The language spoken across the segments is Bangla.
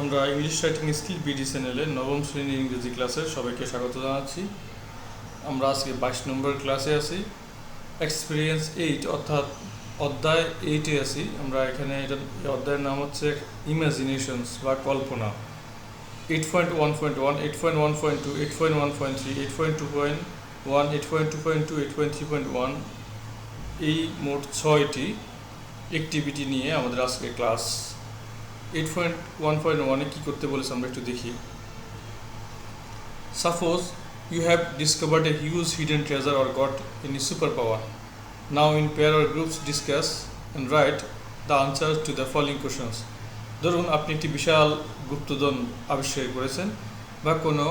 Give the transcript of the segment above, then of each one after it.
আমরা ইংলিশ রাইটিং স্কিল বিডি চ্যানেলে নবম শ্রেণীর ইংরেজি ক্লাসে সবাইকে স্বাগত জানাচ্ছি। আমরা আজকে 22 নম্বর ক্লাসে আছি, এক্সপিরিয়েন্স 8 অর্থাৎ অধ্যায় 8-এ আছি আমরা। এখানে এই অধ্যায়ের নাম হচ্ছে ইমাজিনেশনস বা কল্পনা। 8.1.1, 8.1.2, 8.1.3, 8.2.1, 8.2.2, 8.3.1 এই মোট 6টি অ্যাক্টিভিটি নিয়ে আমাদের আজকে ক্লাস। 8.1.1-এ কী করতে বলেছে আমরা একটু দেখি। Suppose you have discovered a huge hidden treasure or got any superpower. Now in pair or groups discuss and write the answers to the following questions. ধরুন আপনি একটি বিশাল গুপ্তধন আবিষ্কার করেছেন বা কোনো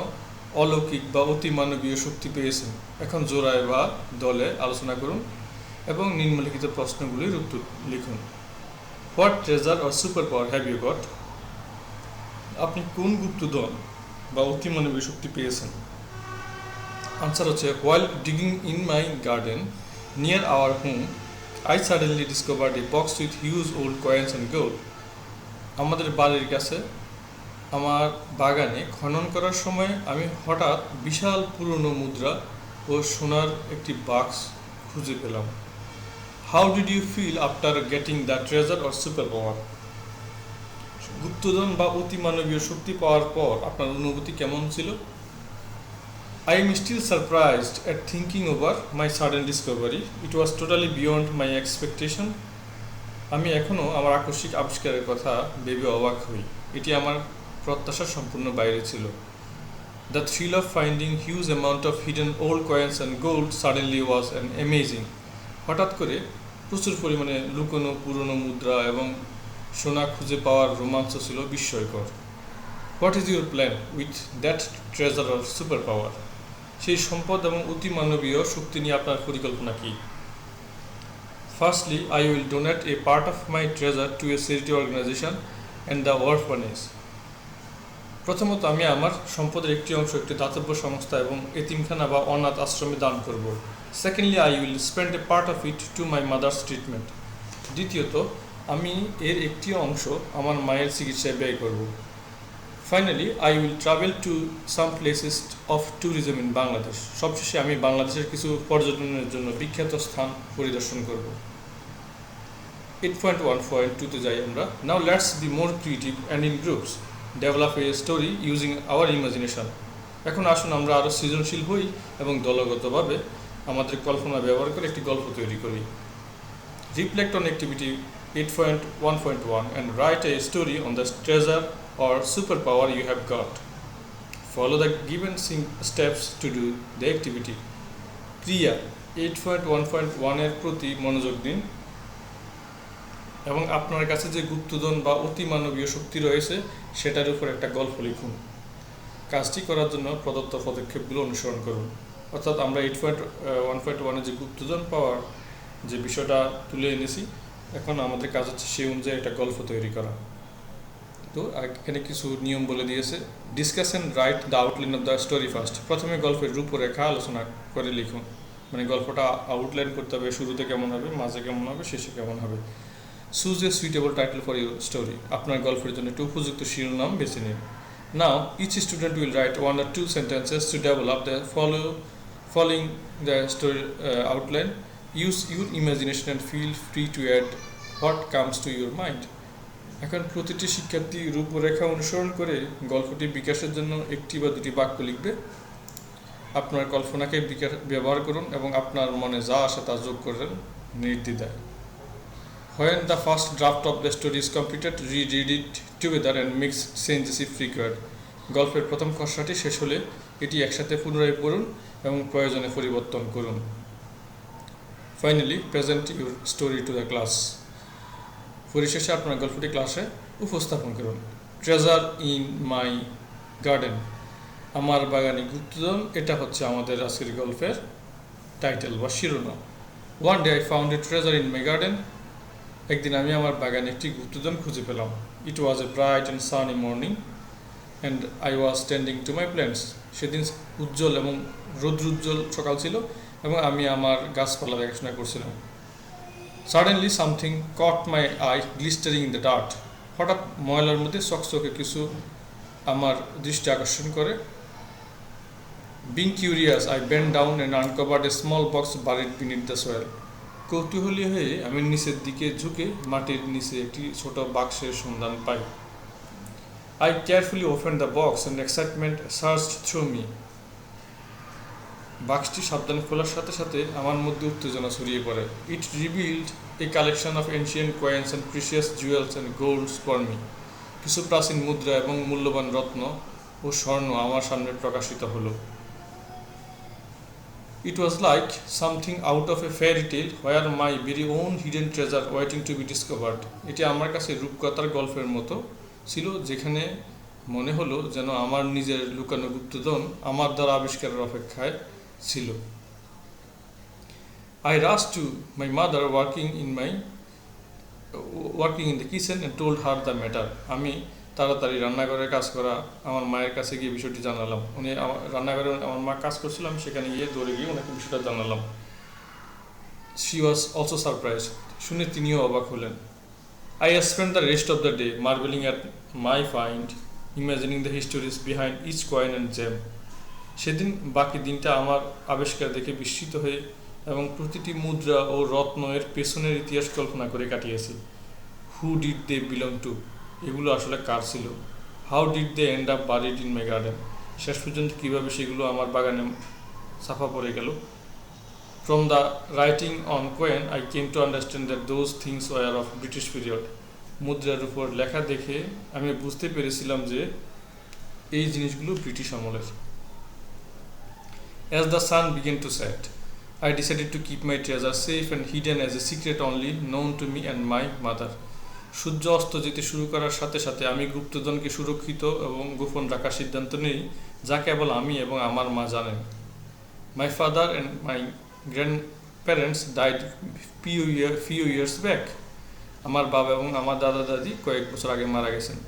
অলৌকিক বা অতিমানবীয় শক্তি পেয়েছেন। এখন জোড়ায় বা দলে আলোচনা করুন এবং নিম্নলিখিত প্রশ্নগুলির উত্তর লিখুন। What treasure or super power have you got? আপনি কোন গুপ্তধন বা অতিমানবীয় শক্তি পেয়েছেন? আনসার হচ্ছে, while digging in my garden near our home I suddenly discovered a box with huge old coins and gold. আমাদের বাড়ির কাছে আমার বাগানে খনন করার সময় আমি হঠাৎ বিশাল পুরনো মুদ্রা ও সোনার একটি বাক্স খুঁজে পেলাম। How did you feel after getting the treasure or super power? গুপ্তধন বা অতিমানবীয় শক্তি পাওয়ার পর আপনার অনুভূতি কেমন ছিল? I am still surprised at thinking over my sudden discovery. It was totally beyond my expectation. আমি এখনও আমার আকস্মিক আবিষ্কারের কথা ভেবে অবাক হই। এটি আমার প্রত্যাশার সম্পূর্ণ বাইরে ছিল। The thrill of finding huge amount of hidden old coins and gold suddenly was an amazing. হঠাৎ করে প্রচুর পরিমাণে লুকোনো পুরনো মুদ্রা এবং সোনা খুঁজে পাওয়ার রোমাঞ্চ ছিল বিস্ময়কর। What is your plan with that treasure or super power? সেই সম্পদ এবং অতিমানবীয় শক্তি নিয়ে আপনার পরিকল্পনা কি? Firstly, I will donate a part of my treasure to a charity organization and the orphanage. প্রথমত আমি আমার সম্পদের একটি অংশ একটি দাতব্য সংস্থা এবং এতিমখানা বা অনাথ আশ্রমে দান করব। Secondly, I will spend a part of it to my mother's treatment. দ্বিতীয়ত আমি এর একটি অংশ আমার মায়ের চিকিৎসায় ব্যয় করব। Finally, I will travel to some places of tourism in Bangladesh. সবশেষে আমি বাংলাদেশের কিছু পর্যটনের জন্য বিখ্যাত স্থান পরিদর্শন করব। 8.1.2-তে যাই আমরা। Now let's be more creative and in groups develop a story using our imagination. এখন আসুন আমরা আরও সৃজনশীল হই এবং দলগতভাবে আমাদের কল্পনা ব্যবহার করে একটি গল্প তৈরি করি। Reflect on activity 8.1.1 and write a story on the treasure or superpower you have got. Follow the given steps to do the activity. ক্রিয়া 8.1.1 এর প্রতি মনোযোগ দিন এবং আপনার কাছে যে গুপ্তধন বা অতিমানবীয় শক্তি রয়েছে সেটার উপর একটা গল্প লিখুন। কাজটি করার জন্য প্রদত্ত পদক্ষেপগুলো অনুসরণ করুন। অর্থাৎ আমরা 8.1.1-এর যে গুপ্তধন পাওয়ার যে বিষয়টা তুলে এনেছি, এখন আমাদের কাজ হচ্ছে সেই অনুযায়ী একটা গল্প তৈরি করা। তো এখানে কিছু নিয়ম বলে দিয়েছে। Discuss and write the outline of the story first. প্রথমে গল্পের রূপরেখা আলোচনা করে লিখুন। মানে গল্পটা আউটলাইন করতে হবে, শুরুতে কেমন হবে, মাঝে কেমন হবে, শেষে কেমন হবে। Choose a suitable title for your story. আপনার গল্পের জন্য একটু উপযুক্ত শিরোনাম বেছে নিন। Now each student will write 1 or 2 sentences to develop the following the story outline. Use your imagination and feel free to add what comes to your mind. এখন প্রতিটি শিক্ষার্থী রূপরেখা অনুসরণ করে গল্পটি বিকাশের জন্য একটি বা দুটি বাক্য লিখবে। আপনার কল্পনাকে ব্যবহার করুন এবং আপনার মনে যা আসে তা যোগ করেন নির্দ্বিধায়। When the first draft of the story is completed, read it together and make changes if required. গল্পের প্রথম খসড়াটি শেষ হলে এটি একসাথে পুনরায় পড়ুন এবং প্রয়োজনে পরিবর্তন করুন। Finally, present your story to the class. পরিশেষে আপনার গল্পটি ক্লাসে উপস্থাপন করুন। ট্রেজার ইন মাই গার্ডেন, আমার বাগানে গুপ্তধন, এটা হচ্ছে আমাদের আজকের গল্পের টাইটেল বা শিরোনাম। One day I found a treasure in my garden. একদিন আমি আমার বাগানে একটি গুপ্তধন খুঁজে পেলাম। It was a bright and sunny morning and I was tending to my plants. সেদিন উজ্জ্বল এবং রৌদ্রোজ্জ্বল সকাল ছিল এবং আমি আমার গাছপালা দেখাশোনা করছিলাম। Suddenly something caught my eye, glistering in the dark. হঠাৎ ময়লার মধ্যে চকচকে কিছু আমার দৃষ্টি আকর্ষণ করে। Being curious, I bent down and uncovered a small box buried beneath the soil. কৌতূহলী হয়ে আমি নিচের দিকে ঝুঁকে মাটির নিচে একটি ছোট বাক্সের সন্ধান পাই। I carefully opened the box and excitement surged through me. বাক্সটি সাবধানে খোলার সাথে সাথে আমার মধ্যে উত্তেজনা ছড়িয়ে পড়ে। It revealed a collection of ancient coins and precious jewels and golds for me. কিছু প্রাচীন মুদ্রা এবং মূল্যবান রত্ন ও স্বর্ণ আমার সামনে প্রকাশিত হলো। It was like something out of a fairy tale where my very own hidden treasure waiting to be discovered. এটি আমার কাছে রূপকথার গল্পের মতো ছিল, যেখানে মনে হলো যেন আমার নিজের লুকানো গুপ্তধন আমার দ্বারা আবিষ্কারের অপেক্ষায় ছিল। I rushed to my mother working in the kitchen and told her the matter. আমি তাড়াতাড়ি রান্নাঘরে কাজ করা আমার মায়ের কাছে গিয়ে বিষয়টি জানালাম। উনি রান্নাঘরে আমার মা কাজ করছিল, আমি সেখানে গিয়ে দৌড়ে গিয়ে ওনাকে বিষয়টা জানালাম। She was also surprised. শুনে তিনিও অবাক হলেন। I spent the rest of the day marveling at my find, imagining the histories behind each coin and gem. সেদিন বাকি দিনটা আমার আবিষ্কার দেখে বিস্মিত হয়ে এবং প্রতিটি মুদ্রা ও রত্ন এর পেছনের ইতিহাস কল্পনা করে কাটিয়েছি। Who did they belong to? এগুলো আসলে কার ছিল? How did they end up buried in my garden? শেষ পর্যন্ত কীভাবে সেগুলো আমার বাগানে ছাপা পড়ে গেল? From the writing on coin, I came to understand that those things were of British period. মুদ্রার উপর লেখা দেখে আমি বুঝতে পেরেছিলাম যে এই জিনিসগুলো ব্রিটিশ আমলের। As the sun began to set, I decided to keep my treasure safe and hidden as a secret only known to me and my mother. সূর্য অস্ত যেতে শুরু করার সাথে সাথে আমি গুপ্তধনকে সুরক্ষিত এবং গোপন রাখার সিদ্ধান্ত নিই, যা কেবল আমি এবং আমার মা জানেন। My father and my grandparents died few years back. আমার বাবা এবং আমার দাদা দাদি কয়েক বছর আগে মারা গেছেন।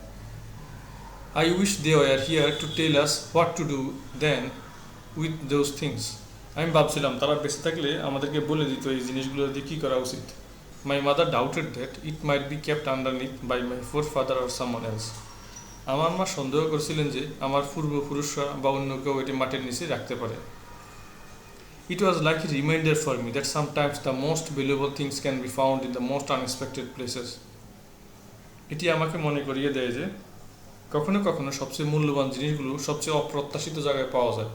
I wish they were here to tell us what to do then with those things. আমি ভাবছিলাম তারা বেঁচে থাকলে আমাদেরকে বলে দিত এই জিনিসগুলো দিয়ে কী করা উচিত। My mother doubted that it might be kept underneath by my forefather or someone else. আমার মা সন্দেহ করছিলেন যে আমার পূর্বপুরুষরা বা অন্য কেউ এটি মাটির নিচে রাখতে পারে। It was like a reminder for me that sometimes the most valuable things can be found in the most unexpected places. এটি আমাকে মনে করিয়ে দেয় যে কখনো কখনো সবচেয়ে মূল্যবান জিনিসগুলো সবচেয়ে অপ্রত্যাশিত জায়গায় পাওয়া যায়।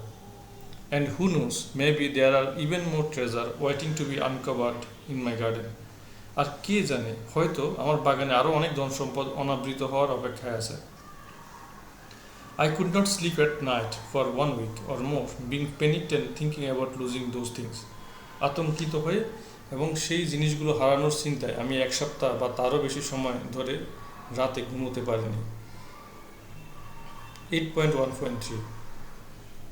And who knows, maybe there are even more treasure waiting to be uncovered in my garden. আর কে জানে, হয়তো আমার বাগানে আরও অনেক ধন সম্পদ অনাবৃত হওয়ার অপেক্ষায় আছে। I could not sleep at night for 1 week or more, being panicked and thinking about losing those things. আতঙ্কিত হয়ে এবং সেই জিনিসগুলো হারানোর চিন্তায় আমি 1 সপ্তাহ বা তারও বেশি সময় ধরে রাতে ঘুমোতে পারিনি। 8.1.3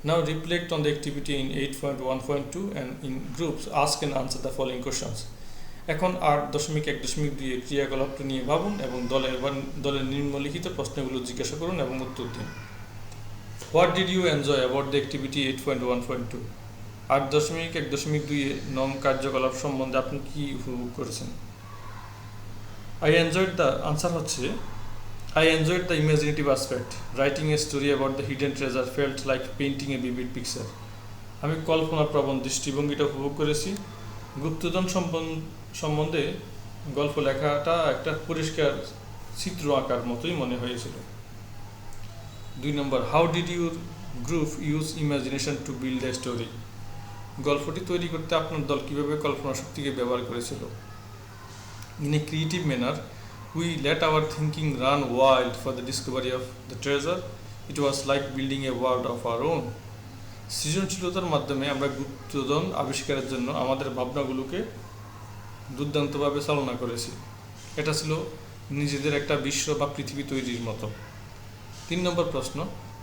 Now reflect on the activity in 8.1.2 and in groups ask and answer the following questions. এখন 8.1.2 ক্রিয়াকলাপটি নিয়ে ভাবুন এবং দলের নিম্নলিখিত প্রশ্নগুলো জিজ্ঞাসা করুন এবং উত্তর দিন। What did you enjoy about the activity 8.1.2? 8.1.2 নং কার্যকলাপ সম্বন্ধে আপনি কি উপভোগ করেছেন? I enjoyed the imaginative aspect. Writing a story about the hidden treasure felt like painting a vivid picture. আমি কল্পনাপ্রবণ দৃষ্টিভঙ্গিটা উপভোগ করেছি। গুপ্তধন সম্বন্ধে গল্প লেখাটা একটা পরিষ্কার চিত্র আঁকার মতোই মনে হয়েছিল। 2 number, how did your group use imagination to build a story? গল্পটি তৈরি করতে আপনার দল কীভাবে কল্পনা শক্তিকে ব্যবহার করেছিল? In a creative manner we let our thinking run wild for the discovery of the treasure. It was like building a world of our own. সৃজনশীলতার মাধ্যমে আমরা গুপ্তধন আবিষ্কারের জন্য আমাদের ভাবনাগুলোকে দুর্দান্তভাবে চালনা করেছি। এটা ছিল নিজেদের একটা বিশ্ব বা পৃথিবী তৈরির মতো। 3 নম্বর প্রশ্ন,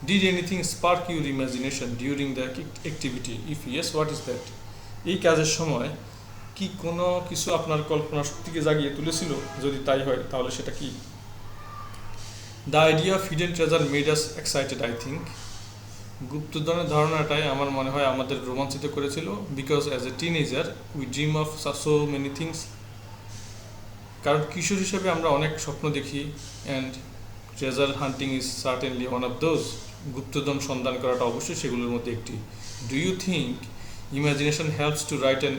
Did anything spark your imagination during the activity? If yes, what is that? এই কাজের সময় কি কোনো কিছু আপনার কল্পনা শক্তিকে জাগিয়ে তুলেছিল? যদি তাই হয় তাহলে সেটা কি? The idea of hidden treasure made us excited, I think. গুপ্তধনের ধারণাটাই আমার মনে হয় আমাদের রোমাঞ্চিত করেছিল, because as a teenager we dream of so many things. কারণ কিশোর হিসেবে আমরা অনেক স্বপ্ন দেখি, and treasure hunting is certainly one of those. গুপ্তধন সন্ধান করাটা অবশ্যই সেগুলোর মধ্যে একটি। Do you think imagination helps to write an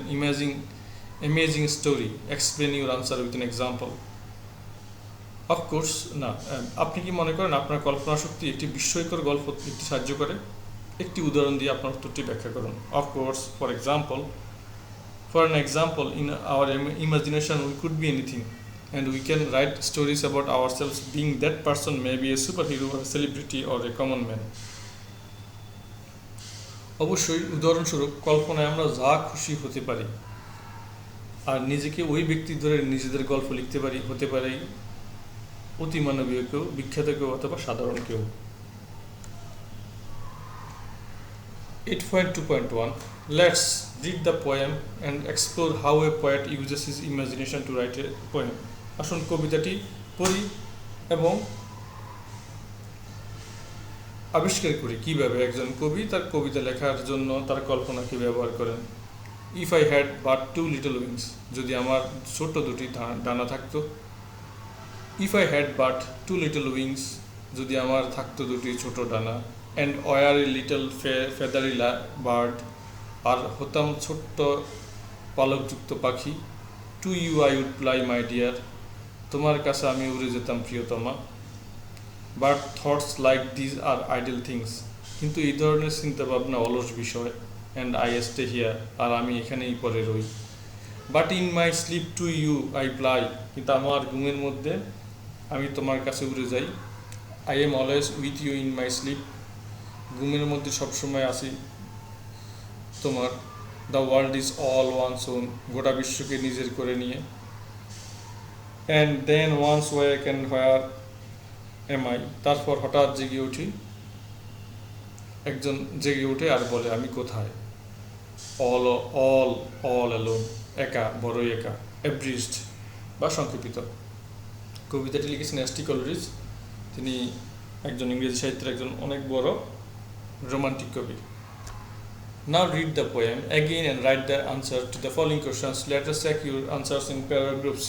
amazing story? Explain your answer with an example. Of course না। আপনি কি মনে করেন আপনার কল্পনা শক্তি একটি বিস্ময়কর গল্প লিখতে সাহায্য করে? একটি উদাহরণ দিয়ে আপনার উত্তরটি ব্যাখ্যা করুন। Of course, for an example, in our imagination we could be anything, and we can write stories about ourselves being that person, maybe a superhero or a celebrity or a common man. অবশ্যই, উদাহরণস্বরূপ কল্পনায় আমরা যা খুশি হতে পারি, আর নিজেকে ওই ব্যক্তি ধরে নিজেদের গল্প লিখতে পারি। হতে পারে অতিমানবীয় কেউ, বিখ্যাত কেউ, অথবা সাধারণ কেউ। 8.2.1 Let's read the poem and explore how a poet uses his imagination to write a poem. আসুন কবিতাটি পড়ি এবং আবিষ্কার করি কিভাবে একজন কবি তার কবিতা লেখার জন্য তার কল্পনাকে ব্যবহার করেন। If I had but two little wings, যদি আমার ছোট্ট দুটি ডানা থাকতো। If I had but two little wings, যদি আমার থাকতো দুটি ছোট ডানা। And were a little feathery bird, আর হতাম ছোট্ট পালকযুক্ত পাখি। To you I would fly, my dear, তোমার কাছে আমি উড়ে যেতাম প্রিয়তমা। But thoughts like these are idle things, কিন্তু এই ধরনের চিন্তাভাবনা অলস বিষয়। And I stay here, আর আমি এখানেই পড়ে রই। But in my sleep to you I fly, কিন্তু আমার ঘুমের মধ্যে আমি তোমার কাছে উড়ে যাই। I am always with you in my sleep, ঘুমের মধ্যে সবসময় আছি তোমার। The world is all one's own, গোটা বিশ্বকে নিজের করে নিয়ে। And then once wake and where am I, তারপর হঠাৎ জেগে উঠি, একজন জেগে উঠে আর বলে আমি কোথায়। অল অ্যালোন, একা, বড়ই একা। অ্যাব্রিজড বা সংক্ষেপিত। কবিতাটি লিখেছেন এস টি কলরিজ। তিনি একজন ইংরেজি সাহিত্যের একজন অনেক বড় romantic কবি। Now read the poem again and write the answer to the following questions. Let us check your answers in paragraphs.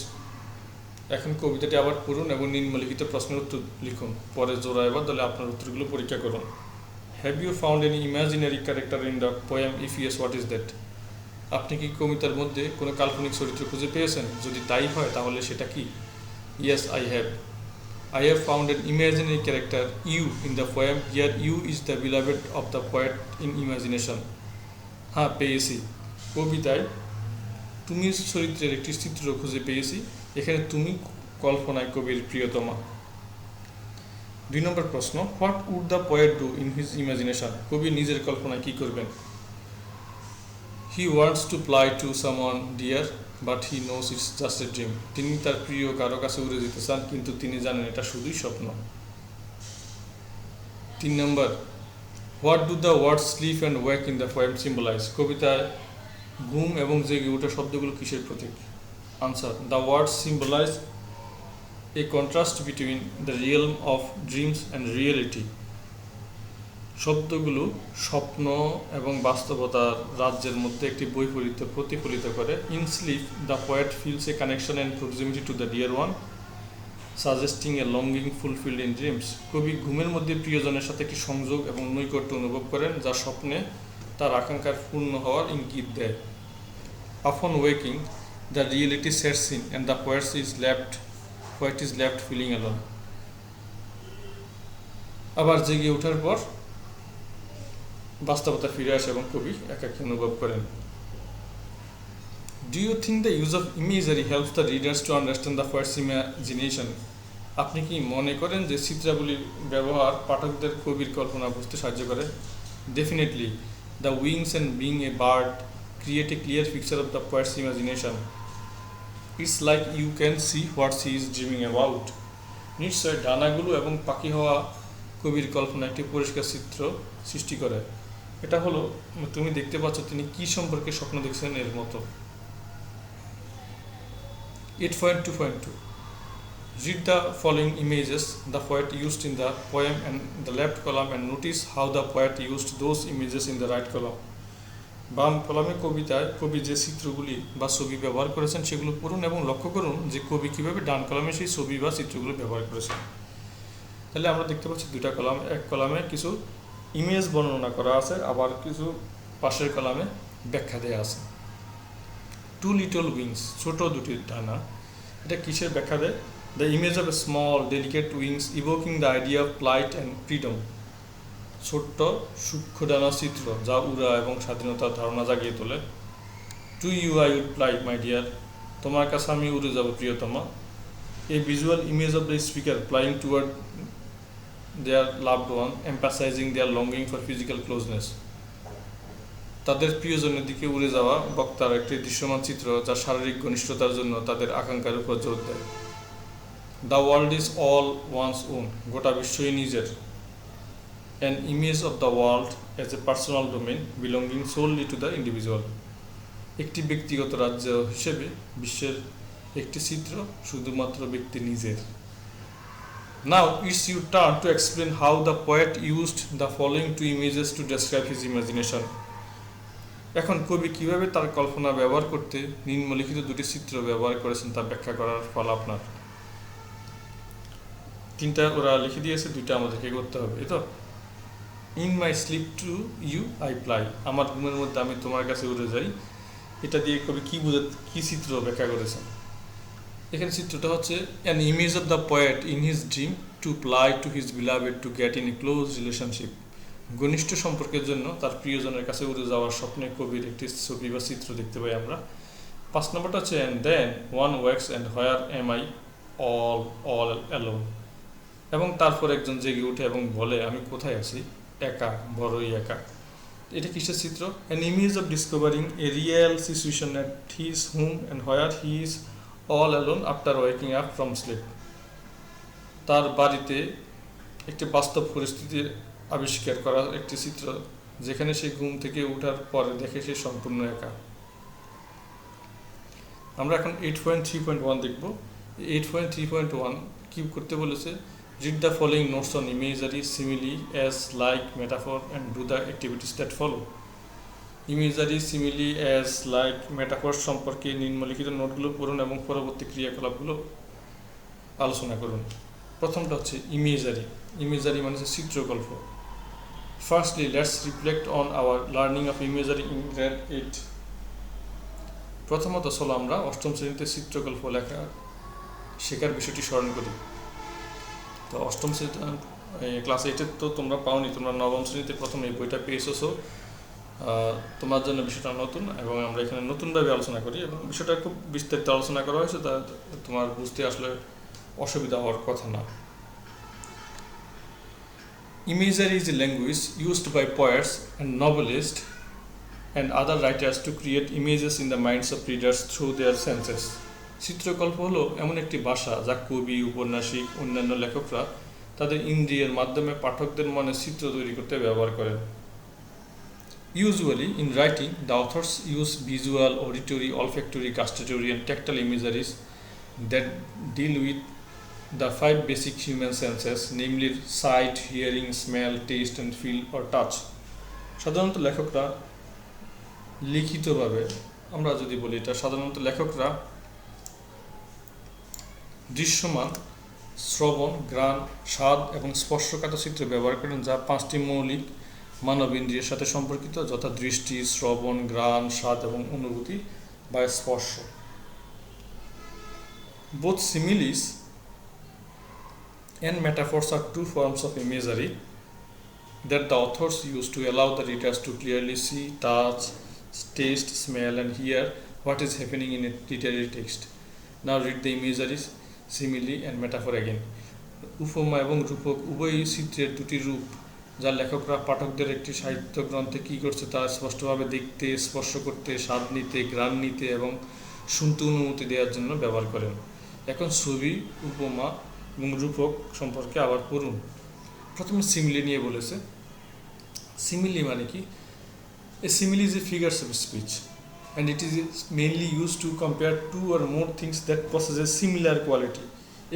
এখন কবিতাটি আবার পড়ুন এবং নিম্নলিখিত প্রশ্নের উত্তর লিখুন। পরে জোড়া এবার দলে আপনার উত্তরগুলো পরীক্ষা করুন। Have you found any imaginary character in the poem? If yes, what is that? আপনি কি কবিতার মধ্যে কোনো কাল্পনিক চরিত্র খুঁজে পেয়েছেন? যদি তাই হয় তাহলে সেটা কি? Yes, I have. I have found an imaginary character, you, in the poem. Here, you is the beloved of the poet in imagination. হ্যাঁ, পেয়েছি। কবিতায় তুমি চরিত্রের একটি চিত্র খুঁজে পেয়েছি। এখানে তুমি কল্পনায় কবির প্রিয়তমা। 2 নম্বর প্রশ্ন, what would the poet do in his imagination? কবি নিজের কল্পনায় কি করবেন? He wants to fly to someone dear, but he knows it's just a dream. তিনি তার প্রিয় কারো কাছে উড়ে যেতে চান, কিন্তু তিনি জানেন এটা শুধুই স্বপ্ন। 3 number, what do the word sleep and wake in the poem symbolize? কবিতায় ঘুম এবং জেগে ওঠা শব্দগুলো কিসের প্রতীক? Answer, the word symbolize a contrast between the realm of dreams and reality. শব্দগুলো স্বপ্ন এবং বাস্তবতার রাজ্যের মধ্যে একটি বৈপরীত্য প্রতিফলিত করে। In sleep the poet feels a connection and proximity to the dear one, suggesting a longing fulfilled in dreams. কবি ঘুমের মধ্যে প্রিয়জনের সাথে একটি সংযোগ এবং নৈকট্য অনুভব করেন, যা স্বপ্নে তার আকাঙ্ক্ষার পূর্ণ হওয়ার ইঙ্গিত দেয়। Upon waking the reality sets in and the poet is left feeling alone. আবার জেগে ওঠার পর বাস্তবতা ফিরে আসে এবং কবি একাকী অনুভব করেন। Do you think the use of imagery helps the readers to understand the poet's imagination? আপনি কি মনে করেন যে চিত্রাবলীর ব্যবহার পাঠকদের কবির কল্পনা বুঝতে সাহায্য করে? Definitely. The wings and being a bird create a clear picture of the poet's imagination. It's like you can see what he is dreaming about. নিশ্চয় ডানাগুলো এবং পাখি হওয়া কবির কল্পনা একটি পরিষ্কার চিত্র সৃষ্টি করে। এটা হলো তুমি দেখতে পাচ্ছ তিনি কি সম্পর্কে স্বপ্ন দেখছেন এর মতো। 8.2.2 Read the following images the poet used in the poem and the left column and notice how the poet used those images in the right column. বাম কলামে কবিতায় কবি যে চিত্রগুলি বা ছবি ব্যবহার করেছেন সেগুলো পড়ুন এবং লক্ষ্য করুন যে কবি কীভাবে ডান কলামে সেই ছবি বা চিত্রগুলো ব্যবহার করেছেন। তাহলে আমরা দেখতে পাচ্ছি দুটা কলাম, এক কলামে কিছু ইমেজ বর্ণনা করা আছে, আবার কিছু পাশের কলামে ব্যাখ্যা দেওয়া আছে। টু লিটল উইংস, ছোট দুটি ডানা, এটা কিসের ব্যাখ্যা দেয়? The image of a small delicate wings evoking the idea of flight and freedom, ছোট্ট সূক্ষ্ম ডানা চিত্র যা উড়া এবং স্বাধীনতার ধারণা জাগিয়ে তোলে। To you I would fly my dear, তোমার কাছে আমি উড়ে যাব প্রিয়তমা। A visual image of the speaker flying toward their loved one emphasizing their longing for physical closeness, তাদের প্রিয়জনের দিকে উড়ে যাওয়া বক্তার একটি দৃশ্যমান চিত্র যা শারীরিক ঘনিষ্ঠতার জন্য তাদের আকাঙ্ক্ষার উপর জোর দেয়। The world is all one's own, গোটা বিশ্বই নিজের। An image of the world as a personal domain belonging solely to the individual, একটি ব্যক্তিগত রাজ্য হিসেবে বিশ্বের একটি চিত্র শুধুমাত্র ব্যক্তি নিজের। Now it's your turn to explain how the poet used the following two images to describe his imagination. এখন কবি কীভাবে তার কল্পনা ব্যবহার করতে নিম্নলিখিত দুটি চিত্র ব্যবহার করেছেন তা ব্যাখ্যা করার ফল আপনার। তিনটা ওরা লিখে দিয়েছে, দুইটা আমাদেরকে করতে হবে, এই তো। In my sleep to you I fly, আমার ঘুমের মধ্যে আমি তোমার কাছে উড়ে যাই, এটা দিয়ে কবি কী চিত্র ব্যাখ্যা করেছেন? এখানে চিত্রটা হচ্ছে an image of the poet in his dream two fly to his beloved to get in a close relationship, ঘনিষ্ঠ সম্পর্কের জন্য তার প্রিয়জনের কাছে উড়ে যাওয়ার স্বপ্নে কবির একটি ছবি বা চিত্র দেখতে পাই আমরা। 5 নম্বরটা হচ্ছে and then one wakes and where am I all alone, এবং তারপর একজন জেগে উঠে এবং বলে আমি কোথায় আছি, একা, বড়ই একা। এটা কিসের চিত্র? An image of discovering a real situation at his home and where he is all alone after waking up from sleep, তার বাড়িতে একটি বাস্তব পরিস্থিতির আবিষ্কার করা একটি চিত্র যেখানে সে ঘুম থেকে ওঠার পরে দেখে সে সম্পূর্ণ একা। আমরা এখন 8.3.1 দেখব। 8.3.1 কি করতে বলেছে? Read the following notes on imagery, simile, as, like, metaphor and do the activities that follow. Imagery, simile, as, like, metaphor সম্পর্কে নিম্নলিখিত নোটগুলো পড়ুন এবং পরবর্তী ক্রিয়াকলাপগুলো আলোচনা করুন। প্রথমটা হচ্ছে ইমেজারি। ইমেজারি মানে হচ্ছে চিত্রকল্প। Firstly let's reflect on our learning of imagery in grade 8। প্রথমত চলো আমরা 8ম শ্রেণীতে চিত্রকল্প লেখা শেখার বিষয়টি স্মরণ করি। তো 8ম শ্রেণীতে ক্লাস 8 তো তোমরা পাওনি, তোমরা 9ম শ্রেণীতে প্রথম এই বইটা পেয়েছো। তোমার জন্য বিষয়টা নতুন এবং আমরা এখানে নতুনভাবে আলোচনা করি এবং বিষয়টা খুব বিস্তারিত আলোচনা করা হয়েছে, তা তোমার বুঝতে আসলে অসুবিধা হওয়ার কথা না। Imagery is a language used by poets and novelists and other writers to create images in the minds of readers through their senses. চিত্রকল্প হলো এমন একটি ভাষা যা কবি, উপন্যাসিক, অন্যান্য লেখকরা তাদের ইন্দ্রিয়ের মাধ্যমে পাঠকদের মনে চিত্র তৈরি করতে ব্যবহার করেন। Usually in writing, the authors use visual, auditory, olfactory, gustatory and tactile imageries that deal with the 5 basic human senses, namely sight, hearing, smell, taste and feel or touch. সাধারণত লেখকরা লিখিতভাবে, আমরা যদি বলি এটা, সাধারণত লেখকরা দৃশ্যমান, শ্রবণ, ঘ্রাণ, স্বাদ এবং স্পর্শকাত চিত্র ব্যবহার করেন যা 5টি মৌলিক মানব ইন্দ্রিয়ের সাথে সম্পর্কিত, যথা দৃষ্টি, শ্রবণ, ঘ্রাণ, স্বাদ এবং অনুভূতি বা স্পর্শ। Both similes and metaphors are two forms of imagery that the authors use to allow the readers to clearly see, touch, taste, smell and hear what is happening in a literary text. Now read the imagery, simile and metaphor again. উপমা এবং রূপক উভয়ই চিত্রের দুটি রূপ যা লেখকরা পাঠকদের একটি সাহিত্য গ্রন্থে কী করছে তা স্পষ্টভাবে দেখতে, স্পর্শ করতে, স্বাদ নিতে, ঘ্রাণ নিতে এবং শুনতে অনুমতি দেওয়ার জন্য ব্যবহার করেন। এখন ছবি, উপমা এবং রূপক সম্পর্কে আবার পড়ুন। প্রথমে সিমিলি নিয়ে বলেছে। সিমিলি মানে কি? A simile is a figures of speech and it is mainly use to compare two or more things that possess a similar quality.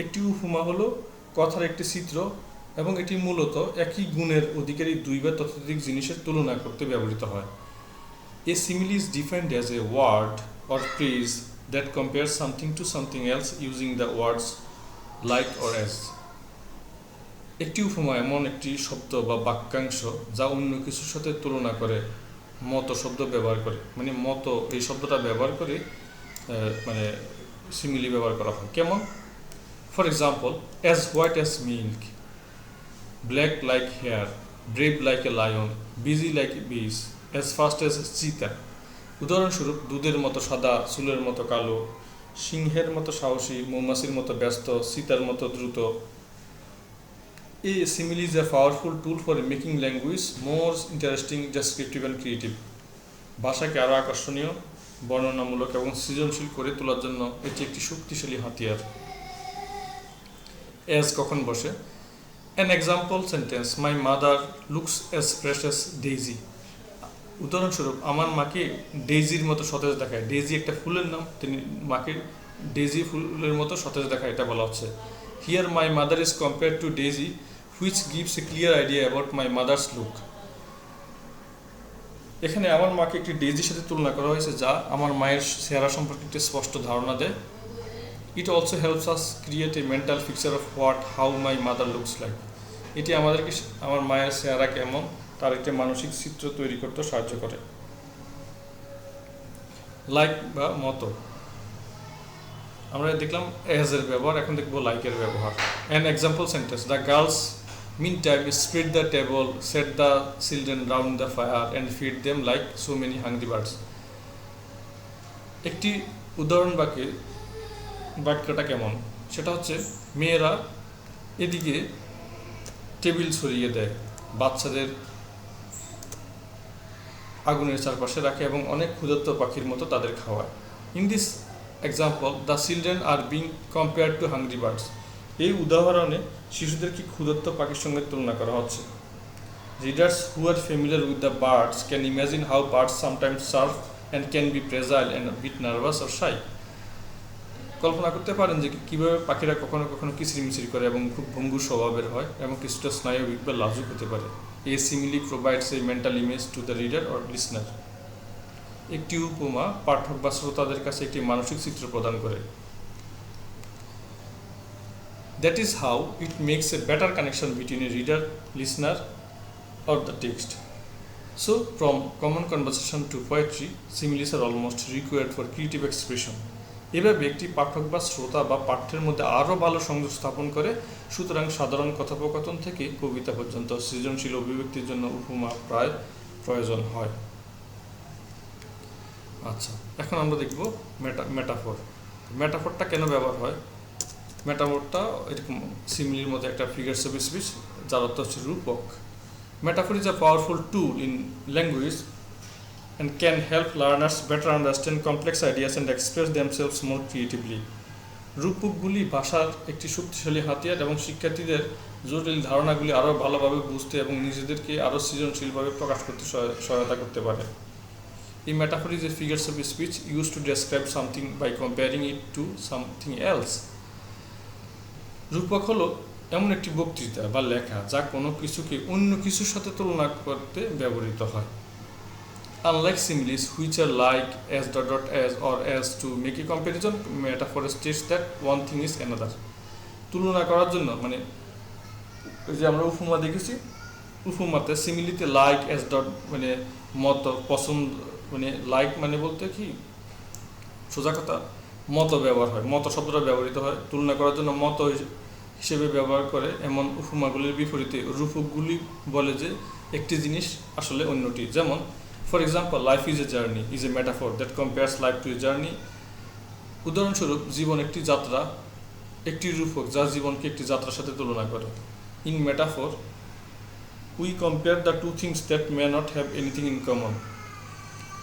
একটি উপমা হলো কথার একটি চিত্র এবং এটি মূলত একই গুণের অধিকারী 2 বা ততোধিক জিনিসের তুলনা করতে ব্যবহৃত হয়। A simile is defined as a word or phrase that compares something to something else using the words like or as. একটি উপমা এমন একটি শব্দ বা বাক্যাংশ যা অন্য কিছুর সাথে তুলনা করে মতো শব্দ ব্যবহার করে, মানে মতো এই শব্দটা ব্যবহার করে মানে সিমিলি ব্যবহার করা হয়। কেমন? For example, as white as milk, black like hair, brave like a lion, busy like a bees, as fast as চিতা। উদাহরণস্বরূপ, দুধের মতো সাদা, চুলের মতো কালো, সিংহের মতো সাহসী, মৌমাছির মতো ব্যস্ত, চিতার মতো দ্রুত। A simile is a powerful tool for making language more interesting, descriptive and creative. ভাষাকে আরও আকর্ষণীয়, বর্ণনামূলক এবং সৃজনশীল করে তোলার জন্য এটি একটি শক্তিশালী হাতিয়ার। As কখন বসে? An example sentence, my mother looks as fresh as daisy. উদাহরণস্বরূপ, আমার মাকে ডেইজির মতো সতেজ দেখায়। ডেইজি একটা ফুলের নাম, তিনি মাকে ডেইজি ফুলের মতো সতেজ দেখায়, এটা বলা হচ্ছে। Here my mother is compared to Daisy, which gives a clear idea about my mother's look. এখানে আমার মাকে একটি ডেইজির সাথে তুলনা করা হয়েছে, যা আমার মায়ের চেহারা সম্পর্কে একটি স্পষ্ট ধারণা দেয়। It also helps us create a mental picture of how my mother looks like. এটি আমাদেরকে আমার মায়ের চেহারা কেমন তার একটি মানসিক চিত্র তৈরি করতে সাহায্য করে। লাইক বা মতো, আমরা দেখলাম এজ এর ব্যবহার, এখন দেখব লাইকের ব্যবহার। An example sentence, the girls meantime spread the table, set the children round the fire and feed them like so many hungry birds. একটি উদাহরণ বাক্যটা কেমন? সেটা হচ্ছে, মেয়েরা এদিকে টেবিল ছড়িয়ে দেয়, বাচ্চাদের আগুনের চারপাশে রাখে এবং অনেক ক্ষুধার্ত পাখির মতো তাদের খাওয়ায়। In this example, the children are being compared to hungry birds. এই উদাহরণে শিশুদেরকে ক্ষুধার্ত পাখির সঙ্গে তুলনা করা হচ্ছে। Readers who are familiar with the birds can imagine how birds sometimes serve and can be fragile and bit nervous or shy. কল্পনা করতে পারেন যে কীভাবে পাখিরা কখনো কখনো কিচিরমিচির করে এবং খুব ভঙ্গুর স্বভাবের হয় এবং কিছুটা স্নায়বিক বা লাজুক হতে পারে। A simile provides a mental image to the reader or listener. একটি উপমা পাঠক বা শ্রোতাদের কাছে একটি মানসিক চিত্র প্রদান করে। That is how it makes a better connection between a reader, listener or the text. So from common conversation to poetry, similes are almost required for creative expression. এভাবে একটি পাঠক বা শ্রোতা বা পাঠ্যের মধ্যে আরও ভালো সংযোগ স্থাপন করে। সুতরাং সাধারণ কথোপকথন থেকে কবিতা পর্যন্ত সৃজনশীল অভিব্যক্তির জন্য উপমা প্রায় প্রয়োজন হয়। আচ্ছা, এখন আমরা দেখব মেটাফর। মেটাফরটা কেন ব্যবহার হয়? মেটাফরটা এরকম সিমিলির মধ্যে একটা ফিগারস অফ স্পিচ, যার অর্থ হচ্ছে রূপক। Metaphor is a powerful tool in language and can help learners better understand complex ideas and express themselves more creatively. রূপকগুলি ভাষার একটি শক্তিশালী হাতিয়ার এবং শিক্ষার্থীদের জটিল ধারণাগুলি আরও ভালোভাবে বুঝতে এবং নিজেদেরকে আরও সৃজনশীলভাবে প্রকাশ করতে সহায়তা করতে পারে। A metaphor is a figure of speech used to describe something by comparing it to something else. রূপক হলো এমন একটি বক্তৃতা বা লেখা যা কোনো কিছুকে অন্য কিছুর সাথে তুলনা করতে ব্যবহৃত হয়। Unlike similes, which are like as dot dot as or as to make a comparison, metaphor states that one thing is another. তুলনা করার জন্য, মানে যে আমরা উপমা দেখেছি, উপমাতে সিমিলিতে লাইক as dot মানে মত পছন্দ, মানে লাইক মানে বলতে কি সোজা কথা মত ব্যবহার হয়, মত শব্দটা ব্যবহৃত হয় তুলনা করার জন্য মত হিসেবে ব্যবহার করে। এমন উপমাগুলির বিপরীতে রূপকগুলি বলে যে একটি জিনিস আসলে অন্যটি। যেমন for example, life is a journey is a metaphor that compares life to a journey. উদাহরণস্বরূপ, জীবন একটি যাত্রা একটি রূপক যা জীবনকে একটি যাত্রার সাথে তুলনা করে। In metaphor, we compare the two things that may not have anything in common.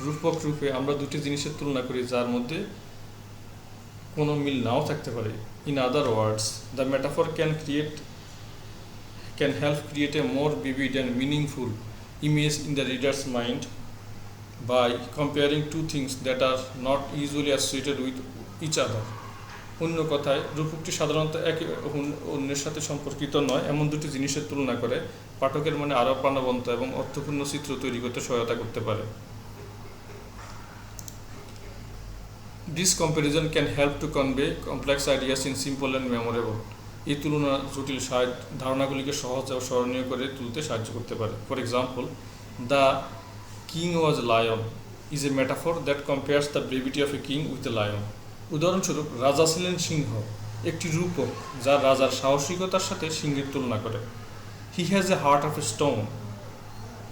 রূপক রূপে আমরা দুটি জিনিসের তুলনা করি যার মধ্যে কোনো মিল নাও থাকতে পারে। In other words, the metaphor can help create a more vivid and meaningful image in the reader's mind by comparing two things that are not usually associated with each other. অন্য কথায়, রূপকটি সাধারণত একে অন্যের সাথে সম্পর্কিত নয় এমন দুটি জিনিসের তুলনা করে পাঠকের মনে আরও প্রাণবন্ত এবং অর্থপূর্ণ চিত্র তৈরি করতে সহায়তা করতে পারে। This comparison can help to convey complex ideas in simple and memorable. এই তুলনা জটিল ধারণাগুলিকে সহজ ও স্মরণীয় করে তুলতে সাহায্য করতে পারে। For example, the king was lion is a metaphor that compares the brevity of a king with a lion. উদাহরণস্বরূপ, রাজা ছিলেন সিংহ, একটি রূপক যা রাজার সাহসিকতার সাথে সিংহের তুলনা করে। He has a heart of a stone.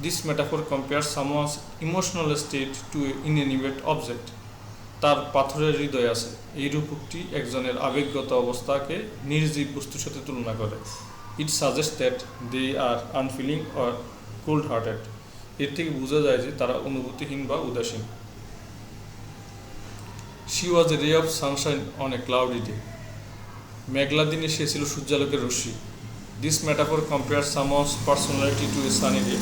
This metaphor compares someone's emotional state to inanimate object. তার পাথরের হৃদয় আছে। এই রূপকটি একজনের আবেগগত অবস্থাকে নির্জীব বস্তুর সাথে তুলনা করে। It suggest that they are unfeeling or cold hearted. এর থেকে বোঝা যায় যে তারা অনুভূতিহীন বা উদাসীন। She was a ray of sunshine on a cloudy day. মেঘলা দিনে সে ছিল সূর্যালোকের রশ্মি। This metaphor compare someone's personality to a sunny day.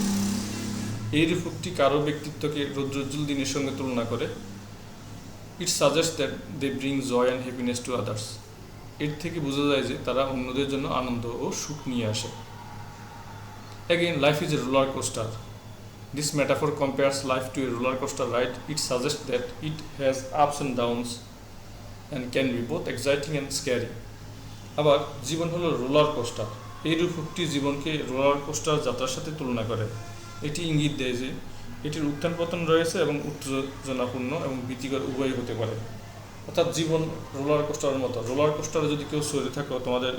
এই রূপকটি কারো ব্যক্তিত্বকে রৌদ্রোজ্জ্বল দিনের সঙ্গে তুলনা করে। It suggest that they bring joy and happiness to others. এর থেকে বোঝা যায় যে তারা অন্যদের জন্য আনন্দ ও সুখ নিয়ে আসে। Again, life is a roller coaster. This metaphor compares life to a roller coaster ride. It suggests that it has ups and downs and can be both exciting and scary. আবার জীবন হলো রোলার কোস্টার। এই রূপকটি জীবনকে রোলার কোস্টার যাত্রার সাথে তুলনা করে। এটি ইঙ্গিত দেয় যে এটির উত্থান পতন রয়েছে এবং উত্তেজনাপূর্ণ এবং ভীতিকর উভয়ই হতে পারে। অর্থাৎ জীবন রোলার কোস্টারের মতো। রোলার কোস্টারে যদি কেউ চড়ে থাকো, তোমাদের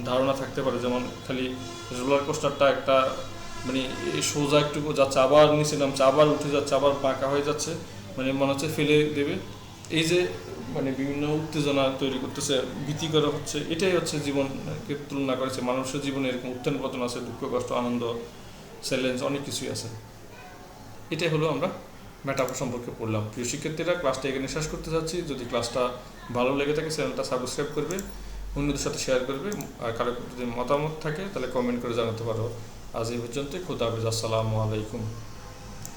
ধারণা থাকতে পারে যেমন খালি রোলার কোস্টারটা একটা মানে সোজা একটু যাচ্ছে, আবার নিচে নামছে, আবার উঠে যাচ্ছে, আবার বাঁকা হয়ে যাচ্ছে, মানে মনে হচ্ছে ফেলে দেবে। এই যে মানে বিভিন্ন উত্তেজনা তৈরি করতেছে, ভীতিকর হচ্ছে, এটাই হচ্ছে জীবনকে তুলনা করেছে। মানুষের জীবনে এরকম উত্থান পতন আছে, দুঃখ কষ্ট আনন্দ চ্যালেঞ্জ অনেক কিছুই আছে। এটাই হলো আমরা মেটাফর সম্পর্কে পড়লাম। প্রিয় শিক্ষার্থীরা, ক্লাসটা এখানে শেষ করতে চাচ্ছি। যদি ক্লাসটা ভালো লেগে থাকে চ্যানেলটা সাবস্ক্রাইব করবে, অন্যদের সাথে শেয়ার করবে, আর কারো যদি মতামত থাকে তাহলে কমেন্ট করে জানাতে পারো। আজ এই পর্যন্ত। খোদা হাফেজ। আসসালামু আলাইকুম।